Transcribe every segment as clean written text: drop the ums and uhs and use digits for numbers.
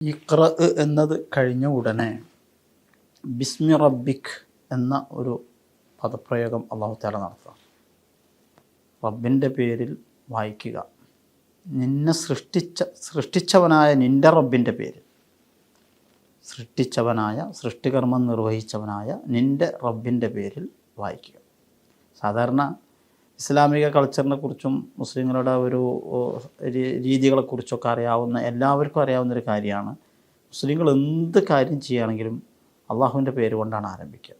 ഇഖ്റ എന്നത് കഴിഞ്ഞ ഉടനെ ബിസ്മി റബ്ബിക് എന്ന ഒരു പദപ്രയോഗം അല്ലാഹു തആല നടത്തുക. റബ്ബിൻ്റെ പേരിൽ വായിക്കുക. നിന്നെ സൃഷ്ടിച്ചവനായ നിൻ്റെ റബ്ബിൻ്റെ പേരിൽ, സൃഷ്ടികർമ്മം നിർവഹിച്ചവനായ നിൻ്റെ റബ്ബിൻ്റെ പേരിൽ വായിക്കുക. സാധാരണ ഇസ്ലാമിക കൾച്ചറിനെ കുറിച്ചും മുസ്ലിങ്ങളുടെ ഒരു രീതികളെക്കുറിച്ചൊക്കെ എല്ലാവർക്കും അറിയാവുന്നൊരു കാര്യമാണ്. മുസ്ലിങ്ങൾ എന്ത് കാര്യം ചെയ്യുകയാണെങ്കിലും അള്ളാഹുവിൻ്റെ പേര് കൊണ്ടാണ് ആരംഭിക്കുക.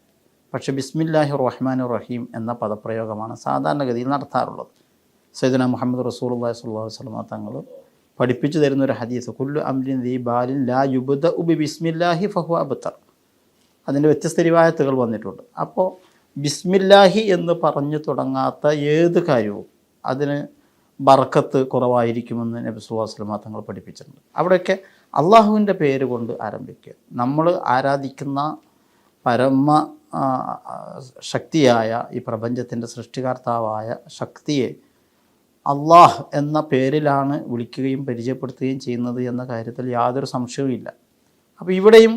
പക്ഷേ ബിസ്മില്ലാഹി റഹ്മാനി റഹീം എന്ന പദപ്രയോഗമാണ് സാധാരണഗതിയിൽ നടത്താറുള്ളത്. സയ്യിദുനാ മുഹമ്മദ് റസൂലുള്ളാഹി സ്വല്ലല്ലാഹു അലൈഹി വസല്ലം തങ്ങൾ പഠിപ്പിച്ചു തരുന്നൊരു ഹദീസ്, കുല്ലു അംരിൻ ദീ ബാലിൻ ലാ യുബ്ദഉ ബി ബിസ്മില്ലാഹി ഫഹുവ അബ്തർ. അതിൻ്റെ വ്യത്യസ്ത റിവായത്തുകൾ വന്നിട്ടുണ്ട്. അപ്പോൾ ബിസ്മില്ലാഹി എന്ന് പറഞ്ഞു തുടങ്ങാത്ത ഏത് കാര്യവും അതിന് ബർക്കത്ത് കുറവായിരിക്കുമെന്ന് നബി സല്ലല്ലാഹു അലൈഹി വസല്ലം തങ്ങൾ പഠിപ്പിച്ചിട്ടുണ്ട്. അവിടെയൊക്കെ അള്ളാഹുവിൻ്റെ പേര് കൊണ്ട് ആരംഭിക്കുക. നമ്മൾ ആരാധിക്കുന്ന പരമ ശക്തിയായ ഈ പ്രപഞ്ചത്തിൻ്റെ സൃഷ്ടികർത്താവായ ശക്തിയെ അള്ളാഹ് എന്ന പേരിലാണ് വിളിക്കുകയും പരിചയപ്പെടുത്തുകയും ചെയ്യുന്നത് എന്ന കാര്യത്തിൽ യാതൊരു സംശയവുമില്ല. അപ്പോൾ ഇവിടെയും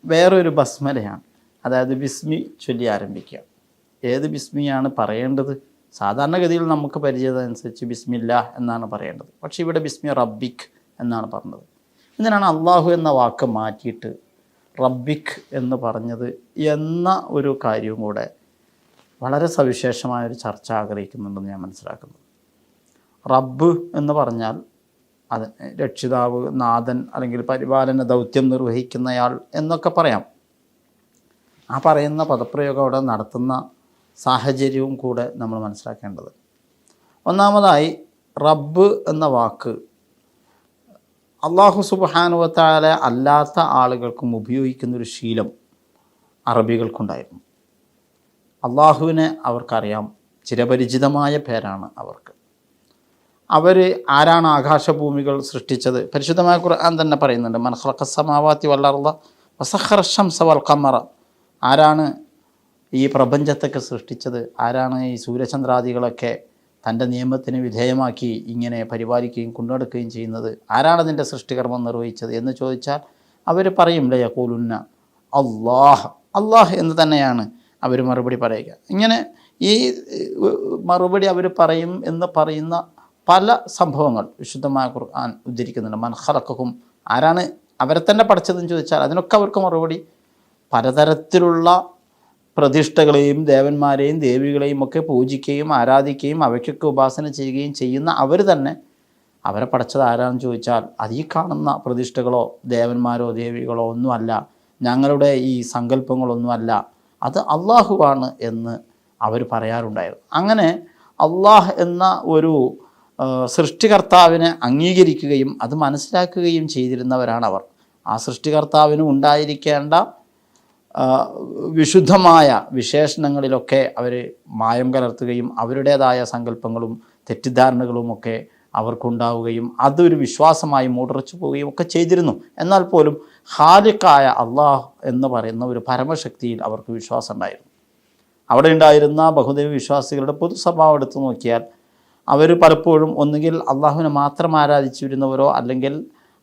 വേറൊരു ബസ്മലയാണ്, അതായത് ബിസ്മി ചൊല്ലി ആരംഭിക്കുക. ഏത് ബിസ്മിയാണ് പറയേണ്ടത്? സാധാരണഗതിയിൽ നമുക്ക് പരിചയതനുസരിച്ച് ബിസ്മില്ലാഹ് എന്നാണ് പറയേണ്ടത്. പക്ഷേ ഇവിടെ ബിസ്മി റബ്ബിക് എന്നാണ് പറഞ്ഞത്. ഇതിനാണ് അള്ളാഹു എന്ന വാക്ക് മാറ്റിയിട്ട് റബ്ബിക് എന്ന് പറഞ്ഞത് എന്ന ഒരു കാര്യവും കൂടെ വളരെ സവിശേഷമായൊരു ചർച്ച ആഗ്രഹിക്കുന്നുണ്ടെന്ന് ഞാൻ മനസ്സിലാക്കുന്നത്. റബ്ബ് എന്ന് പറഞ്ഞാൽ അത് രക്ഷിതാവ്, നാഥൻ, അല്ലെങ്കിൽ പരിപാലന ദൗത്യം നിർവഹിക്കുന്നയാൾ എന്നൊക്കെ പറയാം. ആ പറയുന്ന പദപ്രയോഗം അവിടെ നടത്തുന്ന സാഹചര്യവും കൂടെ നമ്മൾ മനസ്സിലാക്കേണ്ടത്. ഒന്നാമതായി റബ്ബ് എന്ന വാക്ക് അല്ലാഹു സുബ്ഹാനഹു വ തആല അല്ലാത്ത ആളുകൾക്കും ഉപയോഗിക്കുന്നൊരു ശീലം അറബികൾക്കുണ്ടായിരുന്നു. അള്ളാഹുവിനെ അവർക്കറിയാം, ചിരപരിചിതമായ പേരാണ് അവർക്ക്. അവർ ആരാണ് ആകാശഭൂമികൾ സൃഷ്ടിച്ചത്? പരിശുദ്ധമായ ഖുർആൻ തന്നെ പറയുന്നുണ്ട്, മൻ ഖലഖസ് സമാവാതി വൽ അർള വസഖറ ശംസ വൽ ഖമറ. ആരാണ് ഈ പ്രപഞ്ചത്തൊക്കെ സൃഷ്ടിച്ചത്? ആരാണ് ഈ സൂര്യചന്ദ്രാദികളൊക്കെ തൻ്റെ നിയമത്തിന് വിധേയമാക്കി ഇങ്ങനെ പരിപാലിക്കുകയും കൊണ്ടുനടക്കുകയും ചെയ്യുന്നത്? ആരാണ് അതിൻ്റെ സൃഷ്ടികർമ്മം നിർവഹിച്ചത് എന്ന് ചോദിച്ചാൽ അവർ പറയും ലയഖൂലുന്ന അല്ലാഹ്, അല്ലാഹ് എന്ന് തന്നെയാണ് അവർ മറുപടി പറയുക. ഇങ്ങനെ ഈ മറുപടി അവർ പറയും എന്ന് പറയുന്ന പല സംഭവങ്ങൾ വിശുദ്ധമായ ഖുർആൻ ഉദ്ധരിക്കുന്നുണ്ട്. മൻ ഖലഖഹും, ആരാണ് അവരെ തന്നെ പഠിച്ചതെന്ന് ചോദിച്ചാൽ അതിനൊക്കെ അവർക്ക് മറുപടി പലതരത്തിലുള്ള പ്രതിഷ്ഠകളെയും ദേവന്മാരെയും ദേവികളെയും ഒക്കെ പൂജിക്കുകയും ആരാധിക്കുകയും അവയ്ക്കൊക്കെ ഉപാസന ചെയ്യുകയും ചെയ്യുന്ന അവർ തന്നെ അവരെ പഠിച്ചത് ആരാണെന്ന് ചോദിച്ചാൽ അത് ഈ കാണുന്ന പ്രതിഷ്ഠകളോ ദേവന്മാരോ ദേവികളോ ഒന്നുമല്ല, ഞങ്ങളുടെ ഈ സങ്കല്പങ്ങളൊന്നുമല്ല, അത് അള്ളാഹുവാണ് എന്ന് അവർ പറയാറുണ്ടായിരുന്നു. അങ്ങനെ അള്ളാഹ് എന്ന ഒരു സൃഷ്ടികർത്താവിനെ അംഗീകരിക്കുകയും അത് മനസ്സിലാക്കുകയും ചെയ്തിരുന്നവരാണ് അവർ. ആ സൃഷ്ടികർത്താവിന് ഉണ്ടായിരിക്കേണ്ട വിശുദ്ധമായ വിശേഷണങ്ങളിലൊക്കെ അവർ മായം കലർത്തുകയും അവരുടേതായ സങ്കല്പങ്ങളും തെറ്റിദ്ധാരണകളുമൊക്കെ അവർക്കുണ്ടാവുകയും അതൊരു വിശ്വാസമായി മൂടറച്ചു പോവുകയും ഒക്കെ ചെയ്തിരുന്നു. എന്നാൽ പോലും ഖാലിഖായ അള്ളാഹ് എന്ന് പറയുന്ന ഒരു പരമശക്തിയിൽ അവർക്ക് വിശ്വാസം ഉണ്ടായിരുന്നു. അവിടെ ഉണ്ടായിരുന്ന ബഹുദൈവ വിശ്വാസികളുടെ പൊതു സ്വഭാവം എടുത്തു നോക്കിയാൽ അവർ പലപ്പോഴും ഒന്നുകിൽ അള്ളാഹുവിനെ മാത്രം ആരാധിച്ചു വരുന്നവരോ അല്ലെങ്കിൽ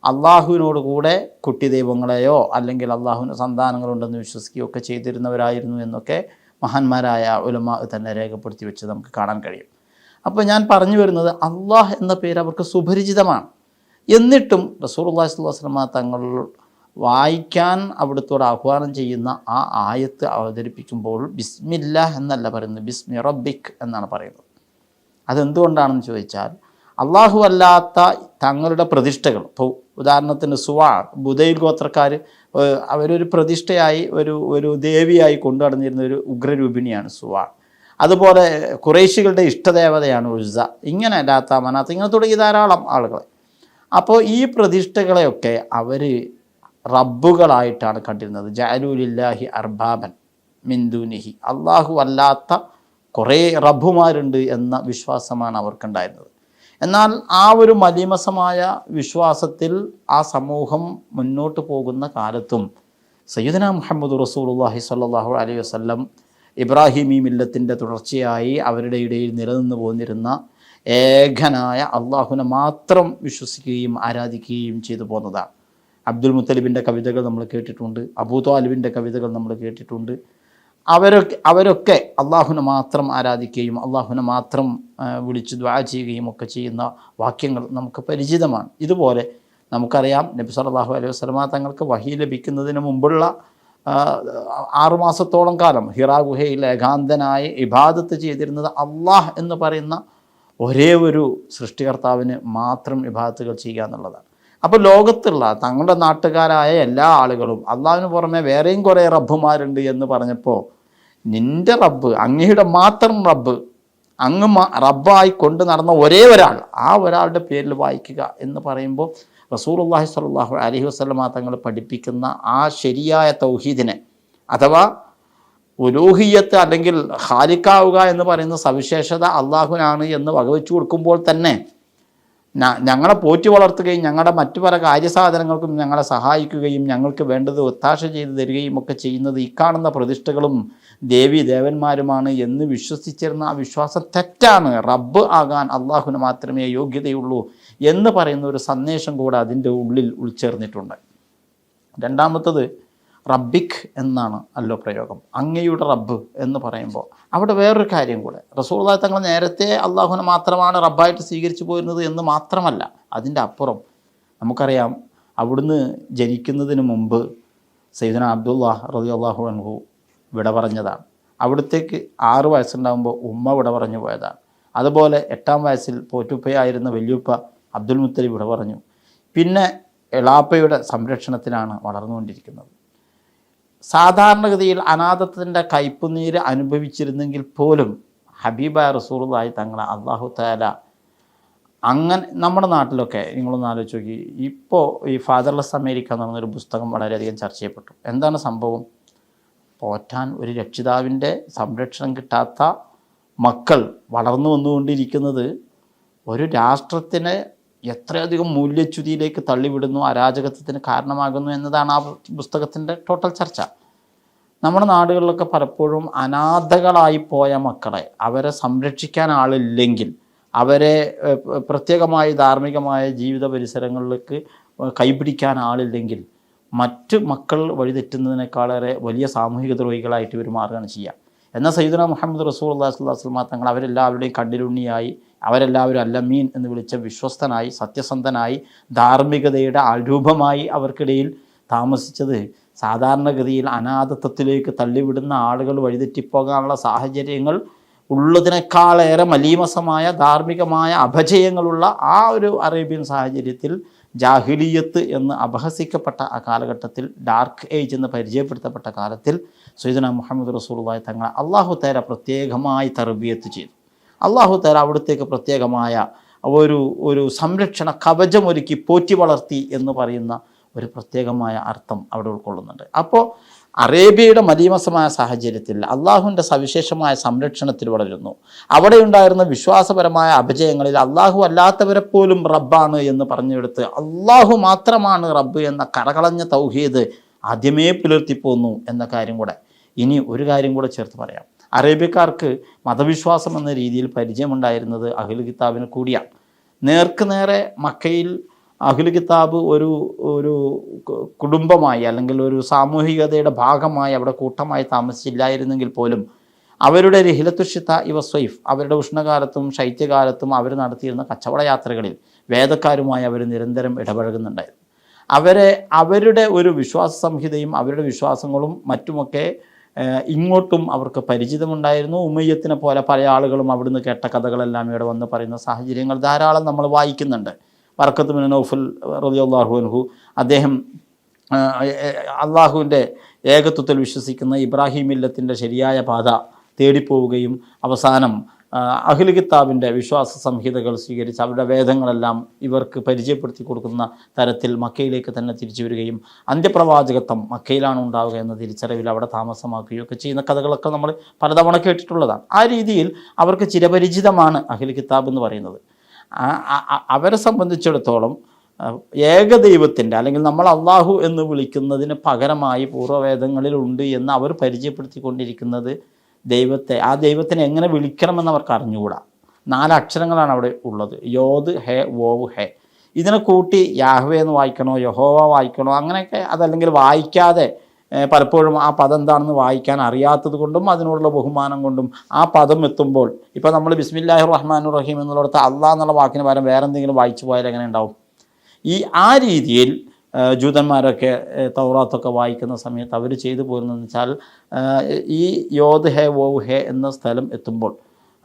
അള്ളാഹുവിനോട് കൂടെ കുട്ടി ദൈവങ്ങളെയോ അല്ലെങ്കിൽ അള്ളാഹുവിന് സന്താനങ്ങളുണ്ടെന്ന് വിശ്വസിക്കുകയോ ഒക്കെ ചെയ്തിരുന്നവരായിരുന്നു എന്നൊക്കെ മഹാന്മാരായ ഉലമാ തന്നെ രേഖപ്പെടുത്തി വെച്ച് നമുക്ക് കാണാൻ കഴിയും. അപ്പോൾ ഞാൻ പറഞ്ഞു വരുന്നത്, അള്ളാഹ് എന്ന പേര് അവർക്ക് സുപരിചിതമാണ്. എന്നിട്ടും റസൂലുള്ളാഹി സ്വല്ലല്ലാഹു അലൈഹി വസല്ലം തങ്ങൾ വായിക്കാൻ അവിടുത്തോട് ആഹ്വാനം ചെയ്യുന്ന ആ ആയത്ത് അവതരിപ്പിക്കുമ്പോൾ ബിസ്മില്ലാഹ് എന്നല്ല പറയുന്നത്, ബിസ്മി റബ്ബിക് എന്നാണ് പറയുന്നത്. അതെന്തുകൊണ്ടാണെന്ന് ചോദിച്ചാൽ അള്ളാഹു അല്ലാത്ത തങ്ങളുടെ പ്രതിഷ്ഠകൾ, ഇപ്പോൾ ഉദാഹരണത്തിന് സുവാ, ബുദൈൽ ഗോത്രക്കാർ അവരൊരു പ്രതിഷ്ഠയായി ഒരു ദേവിയായി കൊണ്ടു നടന്നിരുന്ന ഒരു ഉഗ്രരൂപിണിയാണ് സുവാ. അതുപോലെ ഖുറൈശികളുടെ ഇഷ്ടദേവതയാണ് ഉസ്സ. ഇങ്ങനെ ലാത്ത, മനാത്ത്, ഇങ്ങനെ തുടങ്ങി ധാരാളം ആളുകൾ. അപ്പോൾ ഈ പ്രതിഷ്ഠകളെയൊക്കെ അവർ റബ്ബുകളായിട്ടാണ് കണ്ടിരുന്നത്. ജഅലൂ ലില്ലാഹി അർബാബൻ മിൻ ദൂനിഹി, അള്ളാഹു അല്ലാത്ത കുറേ റബ്ബുമാരുണ്ട് എന്ന വിശ്വാസമാണ് അവർക്കുണ്ടായിരുന്നത്. എന്നാൽ ആ ഒരു മലീമസമായ വിശ്വാസത്തിൽ ആ സമൂഹം മുന്നോട്ട് പോകുന്ന കാലത്തും സയ്യിദുനാ മുഹമ്മദ് റസൂലുള്ളാഹി സ്വല്ലല്ലാഹു അലൈഹി വസല്ലം ഇബ്രാഹിമി മില്ലത്തിൻ്റെ തുടർച്ചയായി അവരുടെ ഇടയിൽ നിലനിന്ന് പോന്നിരുന്ന ഏകനായ അള്ളാഹുവിനെ മാത്രം വിശ്വസിക്കുകയും ആരാധിക്കുകയും ചെയ്തു പോന്നതാണ്. അബ്ദുൽ മുത്തലിബിൻ്റെ കവിതകൾ നമ്മൾ കേട്ടിട്ടുണ്ട്, അബൂ ത്വാലിബിൻ്റെ കവിതകൾ നമ്മൾ കേട്ടിട്ടുണ്ട്. അവരൊക്കെ അള്ളാഹുവിനെ മാത്രം ആരാധിക്കുകയും അള്ളാഹുവിനെ മാത്രം വിളിച്ച് ദുആ ചെയ്യുകയും ഒക്കെ ചെയ്യുന്ന വാക്യങ്ങൾ നമുക്ക് പരിചിതമാണ്. ഇതുപോലെ നമുക്കറിയാം നബി സല്ലല്ലാഹു അലൈഹി വസല്ലമ തങ്ങൾക്ക് വഹി ലഭിക്കുന്നതിന് മുമ്പുള്ള 6 മാസത്തോളം കാലം ഹിറാ ഗുഹയിൽ ഏകാന്തനായി ഇബാദത്ത് ചെയ്തിരുന്നത് അള്ളാഹ് എന്ന് പറയുന്ന ഒരേ ഒരു സൃഷ്ടികർത്താവിന് മാത്രം ഇബാദത്തുകൾ ചെയ്യുക എന്നുള്ളതാണ്. അപ്പോൾ ലോകത്തുള്ള തങ്ങളുടെ നാട്ടുകാരായ എല്ലാ ആളുകളും അള്ളാഹുവിന് പുറമെ വേറെയും കുറേ റബ്ബുമാരുണ്ട് എന്ന് പറഞ്ഞപ്പോൾ നിൻ്റെ റബ്ബ്, അങ്ങയുടെ മാത്രം റബ്ബ്, അങ്ങ് റബ്ബായി കൊണ്ട് നടന്ന ഒരേ ഒരാൾ, ആ ഒരാളുടെ പേരിൽ വായിക്കുക എന്ന് പറയുമ്പോൾ റസൂലുള്ളാഹി സ്വല്ലല്ലാഹു അലൈഹി വസല്ലമ തങ്ങൾ പഠിപ്പിക്കുന്ന ആ ശരിയായ തൗഹീദിനെ, അഥവാ ഉലൂഹിയത്ത് അല്ലെങ്കിൽ ഖാലിക്കാവുക എന്ന് പറയുന്ന സവിശേഷത അള്ളാഹുവിനാണ് എന്ന് വകവെച്ചു കൊടുക്കുമ്പോൾ തന്നെ ഞങ്ങളെ പോറ്റി വളർത്തുകയും ഞങ്ങളുടെ മറ്റു പല കാര്യസാധനങ്ങൾക്കും ഞങ്ങളെ സഹായിക്കുകയും ഞങ്ങൾക്ക് വേണ്ടത് ഒത്താശ ചെയ്തു തരികയും ഒക്കെ ചെയ്യുന്നത് ഈ കാണുന്ന പ്രതിഷ്ഠകളും ദേവി ദേവന്മാരുമാണ് എന്ന് വിശ്വസിച്ചിരുന്ന ആ വിശ്വാസം തെറ്റാണ്. റബ്ബ് ആകാൻ അള്ളാഹുവിന് മാത്രമേ യോഗ്യതയുള്ളൂ എന്ന് പറയുന്ന ഒരു സന്ദേശം കൂടെ അതിൻ്റെ ഉള്ളിൽ ഉൾച്ചേർന്നിട്ടുണ്ട്. രണ്ടാമത്തത് റബ്ബിക് എന്നാണ് അല്ലോ പ്രയോഗം, അങ്ങയുടെ റബ്ബ് എന്ന് പറയുമ്പോൾ അവിടെ വേറൊരു കാര്യം കൂടെ, റസൂലുള്ളാഹി തങ്ങൾ നേരത്തെ അള്ളാഹുവിനെ മാത്രമാണ് റബ്ബായിട്ട് സ്വീകരിച്ചു പോരുന്നത് എന്ന് മാത്രമല്ല, അതിൻ്റെ അപ്പുറം നമുക്കറിയാം അവിടുന്ന് ജനിക്കുന്നതിന് മുമ്പ് സയ്യിദുനാ അബ്ദുല്ലാഹ് റളിയല്ലാഹു അൻഹു വിട പറഞ്ഞതാണ്. അവിടത്തേക്ക് 6 വയസ്സുണ്ടാകുമ്പോൾ ഉമ്മ വിട പറഞ്ഞു പോയതാണ്. അതുപോലെ 8-ാം വയസ്സിൽ പോറ്റുപ്പയായിരുന്ന വല്യുപ്പ അബ്ദുൽ മുത്തലിബ് വിട പറഞ്ഞു. പിന്നെ എളാപ്പയുടെ സംരക്ഷണത്തിലാണ് വളർന്നുകൊണ്ടിരിക്കുന്നത്. സാധാരണഗതിയിൽ അനാഥത്വത്തിൻ്റെ കയ്പുനീര് അനുഭവിച്ചിരുന്നെങ്കിൽ പോലും ഹബീബായ റസൂലുള്ളാഹി തങ്ങളെ അല്ലാഹു തആല അങ്ങനെ നമ്മുടെ നാട്ടിലൊക്കെ നിങ്ങളൊന്ന് ആലോചിച്ച് നോക്കി. ഇപ്പോൾ ഈ ഫാദർലെസ് അമേരിക്ക എന്ന് പറഞ്ഞൊരു പുസ്തകം വളരെയധികം ചർച്ച ചെയ്യപ്പെട്ടു. എന്താണ് സംഭവം? പോറ്റാൻ ഒരു രക്ഷിതാവിൻ്റെ സംരക്ഷണം കിട്ടാത്ത മക്കൾ വളർന്നു വന്നുകൊണ്ടിരിക്കുന്നത് ഒരു രാഷ്ട്രത്തിന് എത്രയധികം മൂല്യച്യുതിയിലേക്ക് തള്ളിവിടുന്നു, അരാജകത്വത്തിന് കാരണമാകുന്നു എന്നതാണ് ആ പുസ്തകത്തിൻ്റെ ടോട്ടൽ ചർച്ച. നമ്മുടെ നാടുകളിലൊക്കെ പലപ്പോഴും അനാഥകളായി പോയ മക്കളെ അവരെ സംരക്ഷിക്കാൻ ആളില്ലെങ്കിൽ, അവരെ പ്രത്യേകമായി ധാർമ്മികമായ ജീവിത പരിസരങ്ങളിലേക്ക് കൈപിടിക്കാൻ ആളില്ലെങ്കിൽ മറ്റ് മക്കൾ വഴിതെറ്റുന്നതിനേക്കാളേറെ വലിയ സാമൂഹിക ദ്രോഹികളായിട്ട് ഇവർ മാറുകയാണ് ചെയ്യുക. എന്നാൽ സയ്യിദുനാ മുഹമ്മദ് റസൂലുള്ളാഹി സ്വല്ലല്ലാഹു അലൈഹി വസല്ലം തങ്ങൾ അവരെല്ലാവരുടെയും കണ്ണിലുണ്ണിയായി, അവരെല്ലാവരും അല്ലമീൻ എന്ന് വിളിച്ച വിശ്വസ്തനായി, സത്യസന്ധനായി, ധാർമ്മികതയുടെ ആരൂപമായി അവർക്കിടയിൽ താമസിച്ചത് സാധാരണഗതിയിൽ അനാഥത്വത്തിലേക്ക് തള്ളിവിടുന്ന ആളുകൾ വഴിതെറ്റിപ്പോകാനുള്ള സാഹചര്യങ്ങൾ ഉള്ളതിനേക്കാളേറെ മലീമസമായ ധാർമ്മികമായ അപജയങ്ങളുള്ള ആ ഒരു അറേബ്യൻ സാഹചര്യത്തിൽ ജാഹിലിയത്ത് എന്ന് അപഹസിക്കപ്പെട്ട ആ കാലഘട്ടത്തിൽ, ഡാർക്ക് ഏജ് എന്ന് പരിചയപ്പെടുത്തപ്പെട്ട കാലത്തിൽ സയ്യിദുനാ മുഹമ്മദ് റസൂലുള്ളാഹി തങ്ങളെ അല്ലാഹു തആല പ്രത്യേകമായി തർബിയത്ത് ചെയ്തു. അല്ലാഹു തആല അവിടത്തേക്ക് പ്രത്യേകമായ ഒരു സംരക്ഷണ കവചമൊരുക്കി പോറ്റി വളർത്തി എന്ന് പറയുന്ന ഒരു പ്രത്യേകമായ അർത്ഥം അവിടെ ഉൾക്കൊള്ളുന്നുണ്ട്. അപ്പോൾ അറേബ്യയുടെ മലീമസമായ സാഹചര്യത്തിൽ അള്ളാഹുവിൻ്റെ സവിശേഷമായ സംരക്ഷണത്തിൽ വളരുന്നു. അവിടെ ഉണ്ടായിരുന്ന വിശ്വാസപരമായ അപജയങ്ങളിൽ അള്ളാഹു അല്ലാത്തവരെ പോലും റബ്ബാണ് എന്ന് പറഞ്ഞെടുത്ത് അള്ളാഹു മാത്രമാണ് റബ്ബ് എന്ന കറകളഞ്ഞ തൗഹീദ് ആദ്യമേ പുലർത്തിപ്പോന്നു എന്ന കാര്യം കൂടെ. ഇനി ഒരു കാര്യം കൂടെ ചേർത്ത് പറയാം. അറേബ്യക്കാർക്ക് മതവിശ്വാസം എന്ന രീതിയിൽ പരിചയമുണ്ടായിരുന്നത് അഹ്ലു കിതാബിന് കൂടിയാണ്. നേരെ മക്കയിൽ അഹ്ലു കിതാബ് ഒരു കുടുംബമായി അല്ലെങ്കിൽ ഒരു സാമൂഹികതയുടെ ഭാഗമായി അവിടെ കൂട്ടമായി താമസിച്ചില്ലായിരുന്നെങ്കിൽ പോലും അവരുടെ റിഹിലത്തുഷിത്ത വസ്വൈഫ്, അവരുടെ ഉഷ്ണകാലത്തും ശൈത്യകാലത്തും അവർ നടത്തിയിരുന്ന കച്ചവട യാത്രകളിൽ വേദക്കാരുമായി അവർ നിരന്തരം ഇടപഴകുന്നുണ്ടായിരുന്നു. അവരുടെ ഒരു വിശ്വാസ സംഹിതയും അവരുടെ വിശ്വാസങ്ങളും മറ്റുമൊക്കെ ഇങ്ങോട്ടും അവർക്ക് പരിചിതമുണ്ടായിരുന്നു. ഉമയ്യത്തിനെ പോലെ പല ആളുകളും അവിടുന്ന് കേട്ട കഥകളെല്ലാം ഇവിടെ വന്ന് പറയുന്ന സാഹചര്യങ്ങൾ ധാരാളം നമ്മൾ വായിക്കുന്നുണ്ട്. ബർക്കത്ത് ബിൻ നൗഫൽ റളിയല്ലാഹു അൻഹു, അദ്ദേഹം അള്ളാഹുവിൻ്റെ ഏകത്വത്തിൽ വിശ്വസിക്കുന്ന ഇബ്രാഹിം മില്ലത്തിൻ്റെ ശരിയായ പാത തേടിപ്പോവുകയും അവസാനം അഹ്ലു കിതാബിൻ്റെ വിശ്വാസ സംഹിതകൾ സ്വീകരിച്ച് അവരുടെ വേദങ്ങളെല്ലാം ഇവർക്ക് പരിചയപ്പെടുത്തി കൊടുക്കുന്ന തരത്തിൽ മക്കയിലേക്ക് തന്നെ തിരിച്ചു വരികയും അന്ത്യപ്രവാചകത്വം മക്കയിലാണ് ഉണ്ടാവുക എന്ന തിരിച്ചറിവിൽ അവിടെ താമസമാക്കുകയൊക്കെ ചെയ്യുന്ന കഥകളൊക്കെ നമ്മൾ പലതവണ കേട്ടിട്ടുള്ളതാണ്. ആ രീതിയിൽ അവർക്ക് ചിരപരിചിതമാണ് അഹ്ലു കിതാബ് എന്ന് പറയുന്നത്. അവരെ സംബന്ധിച്ചിടത്തോളം ഏകദൈവത്തിൻ്റെ അല്ലെങ്കിൽ നമ്മൾ അള്ളാഹു എന്ന് വിളിക്കുന്നതിന് പകരമായി പൂർവ്വവേദങ്ങളിലുണ്ട് എന്ന് അവർ പരിചയപ്പെടുത്തിക്കൊണ്ടിരിക്കുന്നത് ആ ദൈവത്തിനെ എങ്ങനെ വിളിക്കണമെന്ന് അവർക്ക് അറിഞ്ഞുകൂടാ. 4 അക്ഷരങ്ങളാണ് അവിടെ ഉള്ളത്: യോദ്, ഹെ, വോവ്, ഹെ. ഇതിനെ കൂട്ടി യാഹ്വേ എന്ന് വായിക്കണോ യഹോവ വായിക്കണോ അങ്ങനെയൊക്കെ, അതല്ലെങ്കിൽ വായിക്കാതെ പലപ്പോഴും ആ പദം എന്താണെന്ന് വായിക്കാൻ അറിയാത്തത് കൊണ്ടും അതിനോടുള്ള ബഹുമാനം കൊണ്ടും ആ പദം എത്തുമ്പോൾ, ഇപ്പോൾ നമ്മൾ ബിസ്മില്ലാഹിർ റഹ്മാനിർ റഹീം എന്നുള്ളിടത്ത് അള്ളാഹ് എന്നുള്ള വാക്കിന് പകരം വേറെ എന്തെങ്കിലും വായിച്ചു പോയാൽ എങ്ങനെ ഉണ്ടാവും? ആ രീതിയിൽ ജൂതന്മാരൊക്കെ തൗറാത്തൊക്കെ വായിക്കുന്ന സമയത്ത് അവർ ചെയ്തു പോരുന്നതെന്ന് വെച്ചാൽ ഈ യോദ് ഹെ വോവ് ഹെ എന്ന സ്ഥലം എത്തുമ്പോൾ,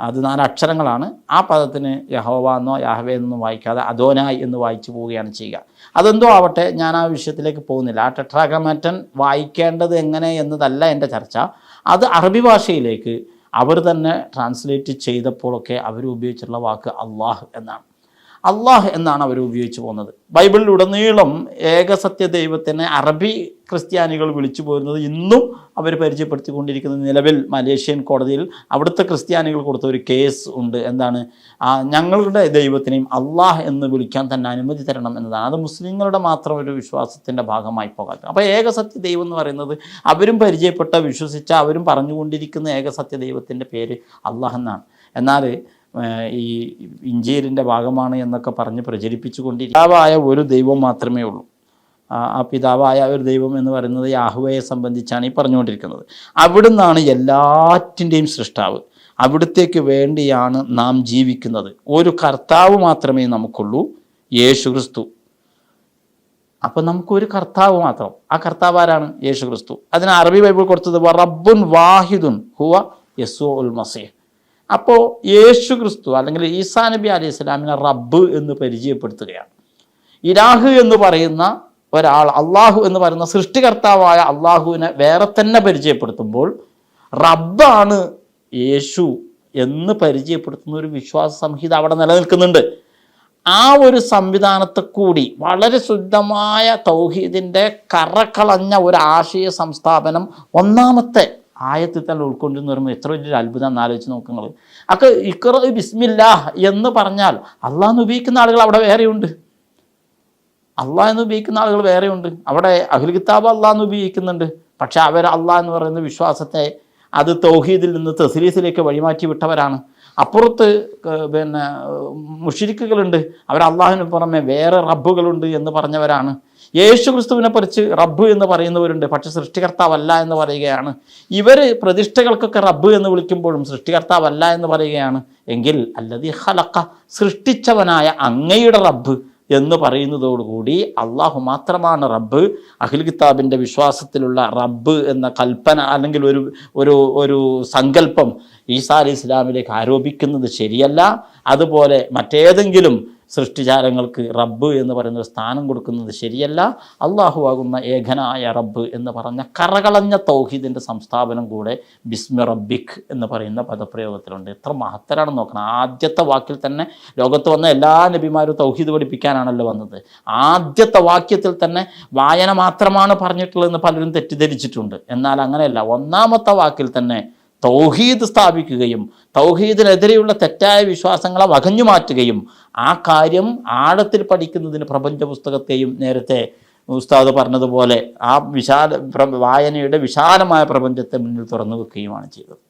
അത് 4 അക്ഷരങ്ങളാണ്, ആ പദത്തിന് യഹോവ എന്നോ യാഹ്വേ എന്നോ വായിക്കാതെ അദോനായ് എന്ന് വായിച്ചു പോവുകയാണ് ചെയ്യുക. അതെന്തോ ആവട്ടെ, ഞാൻ ആ വിഷയത്തിലേക്ക് പോകുന്നില്ല. ആ ടെട്രാഗ്രമാറ്റൻ വായിക്കേണ്ടത് എങ്ങനെ എന്നതല്ല എൻ്റെ ചർച്ച. അത് അറബി ഭാഷയിലേക്ക് അവർ തന്നെ ട്രാൻസ്ലേറ്റ് ചെയ്തപ്പോഴൊക്കെ അവർ ഉപയോഗിച്ചിട്ടുള്ള വാക്ക് അള്ളാഹ് എന്നാണ്. അള്ളാഹ് എന്നാണ് അവർ ഉപയോഗിച്ച് പോകുന്നത്. ബൈബിളിലുടനീളം ഏകസത്യ ദൈവത്തിനെ അറബി ക്രിസ്ത്യാനികൾ വിളിച്ചു പോരുന്നത് ഇന്നും അവർ പരിചയപ്പെടുത്തിക്കൊണ്ടിരിക്കുന്നത്. നിലവിൽ മലേഷ്യൻ കോടതിയിൽ അവിടുത്തെ ക്രിസ്ത്യാനികൾ കൊടുത്ത ഒരു കേസ് ഉണ്ട്. എന്താണ്? ഞങ്ങളുടെ ദൈവത്തിനെയും അള്ളാഹ് എന്ന് വിളിക്കാൻ തന്നെ അനുമതി തരണം എന്നതാണ്. അത് മുസ്ലിങ്ങളുടെ മാത്രം ഒരു വിശ്വാസത്തിൻ്റെ ഭാഗമായി പോകാത്ത. അപ്പോൾ ഏകസത്യ ദൈവം എന്ന് പറയുന്നത് അവരും പരിചയപ്പെട്ട, വിശ്വസിച്ച, അവരും പറഞ്ഞുകൊണ്ടിരിക്കുന്ന ഏകസത്യ ദൈവത്തിൻ്റെ പേര് അള്ളാഹ് എന്നാണ്. എന്നാൽ ഈ ഇഞ്ചീലിൻ്റെ ഭാഗമാണ് എന്നൊക്കെ പറഞ്ഞ് പിതാവായ ഒരു ദൈവം മാത്രമേ ഉള്ളൂ. ആ പിതാവായ ഒരു ദൈവം എന്ന് പറയുന്നത് യാഹ്വയെ സംബന്ധിച്ചാണ് ഈ പറഞ്ഞുകൊണ്ടിരിക്കുന്നത്. അവിടുന്നാണ് എല്ലാറ്റിൻ്റെയും സൃഷ്ടാവ്. അവിടുത്തേക്ക് വേണ്ടിയാണ് നാം ജീവിക്കുന്നത്. ഒരു കർത്താവ് മാത്രമേ നമുക്കുള്ളൂ, യേശു ക്രിസ്തു. അപ്പം നമുക്കൊരു കർത്താവ് മാത്രം. ആ കർത്താവ് ആരാണ്? യേശു ക്രിസ്തു. അതിന് അറബി ബൈബിൾ കൊടുത്തത് റബ്ബുൻ വാഹിദുൻ ഹുവ യസ്ഉൽ മസീഹ്. അപ്പോൾ യേശു ക്രിസ്തു അല്ലെങ്കിൽ ഈസാ നബി അലൈഹി സ്വലാമിനെ റബ്ബ് എന്ന് പരിചയപ്പെടുത്തുകയാണ്. ഇലാഹ് എന്ന് പറയുന്ന ഒരാൾ, അള്ളാഹു എന്ന് പറയുന്ന സൃഷ്ടികർത്താവായ അള്ളാഹുവിനെ വേറെ തന്നെ പരിചയപ്പെടുത്തുമ്പോൾ റബ്ബാണ് യേശു എന്ന് പരിചയപ്പെടുത്തുന്ന ഒരു വിശ്വാസ സംഹിത അവിടെ നിലനിൽക്കുന്നുണ്ട്. ആ ഒരു സംവിധാനത്തെ കൂടി വളരെ ശുദ്ധമായ തൗഹീദിൻ്റെ കറകളഞ്ഞ ഒരു ആശയ സംസ്ഥാപനം ഒന്നാമത്തെ ആയത്തിൽ തന്നെ ഉൾക്കൊണ്ടിരുന്ന വരുമ്പോൾ എത്ര വലിയൊരു അത്ഭുതം എന്ന് ആലോചിച്ച് നോക്കുന്നത്. ഒക്കെ ഇഖ്റ ബിസ്മില്ലാഹ് എന്ന് പറഞ്ഞാൽ അള്ളാഹ് എന്ന് ഉപയോഗിക്കുന്ന ആളുകൾ അവിടെ വേറെയുണ്ട്. അള്ളാഹ് എന്ന് ഉപയോഗിക്കുന്ന ആളുകൾ വേറെയുണ്ട്. അവിടെ അഹ്ലുൽ കിതാബ് അള്ളാഹ് എന്ന് ഉപയോഗിക്കുന്നുണ്ട്. പക്ഷെ അവർ അള്ളാഹ് എന്ന് പറയുന്ന വിശ്വാസത്തെ അത് തൗഹീദിൽ നിന്ന് തസ്ലീസിലേക്ക് വഴിമാറ്റി വിട്ടവരാണ്. അപ്പുറത്ത് മുശ്രിക്കുകളുണ്ട്, അവർ അള്ളാഹുവിന് പുറമെ വേറെ റബ്ബുകളുണ്ട് എന്ന് പറഞ്ഞവരാണ്. യേശു ക്രിസ്തുവിനെ കുറിച്ച് റബ്ബ് എന്ന് പറയുന്നവരുണ്ട്, പക്ഷെ സൃഷ്ടികർത്താവല്ല എന്ന് പറയുകയാണ്. ഇവർ പ്രതിഷ്ഠകൾക്കൊക്കെ റബ്ബ് എന്ന് വിളിക്കുമ്പോഴും സൃഷ്ടികർത്താവല്ല എന്ന് പറയുകയാണ്. എങ്കിൽ അല്ലദീ ഖലഖ, സൃഷ്ടിച്ചവനായ അങ്ങയുടെ റബ്ബ് എന്ന് പറയുന്നതോടുകൂടി അള്ളാഹു മാത്രമാണ് റബ്ബ്. അഹ്ലുൽ കിതാബിൻ്റെ വിശ്വാസത്തിലുള്ള റബ്ബ് എന്ന കൽപ്പന അല്ലെങ്കിൽ ഒരു സങ്കല്പം ഈസാ അലൈഹി ഇസ്ലാമിലേക്ക് ആരോപിക്കുന്നത് ശരിയല്ല. അതുപോലെ മറ്റേതെങ്കിലും സൃഷ്ടിജാലങ്ങൾക്ക് റബ്ബ് എന്ന് പറയുന്ന ഒരു സ്ഥാനം കൊടുക്കുന്നത് ശരിയല്ല. അള്ളാഹു ആകുന്ന ഏകനായ റബ്ബ് എന്ന് പറഞ്ഞ കറകളഞ്ഞ തൗഹീദിൻ്റെ സംസ്ഥാപനം കൂടെ ബിസ്മി റബ്ബിക് എന്ന് പറയുന്ന പദപ്രയോഗത്തിലുണ്ട്. എത്ര മഹത്തരാണെന്ന് നോക്കണം. ആദ്യത്തെ വാക്കിൽ തന്നെ ലോകത്ത് വന്ന എല്ലാ നബിമാരും തൗഹീദ് പഠിപ്പിക്കാനാണല്ലോ വന്നത്. ആദ്യത്തെ വാക്യത്തിൽ തന്നെ വായന മാത്രമാണ് പറഞ്ഞിട്ടുള്ളതെന്ന് പലരും തെറ്റിദ്ധരിച്ചിട്ടുണ്ട്. എന്നാൽ അങ്ങനെയല്ല. ഒന്നാമത്തെ വാക്കിൽ തന്നെ തൗഹീദ് സ്ഥാപിക്കുകയും തൗഹീദിനെതിരെയുള്ള തെറ്റായ വിശ്വാസങ്ങളെ വകഞ്ഞു മാറ്റുകയും ആ കാര്യം ആഴത്തിൽ പഠിക്കുന്നതിന് പ്രപഞ്ച പുസ്തകത്തെയും നേരത്തെ ഉസ്താദ് പറഞ്ഞതുപോലെ ആ വായനയുടെ വിശാലമായ പ്രപഞ്ചത്തെ മുന്നിൽ തുറന്നു വെക്കുകയുമാണ് ചെയ്തത്.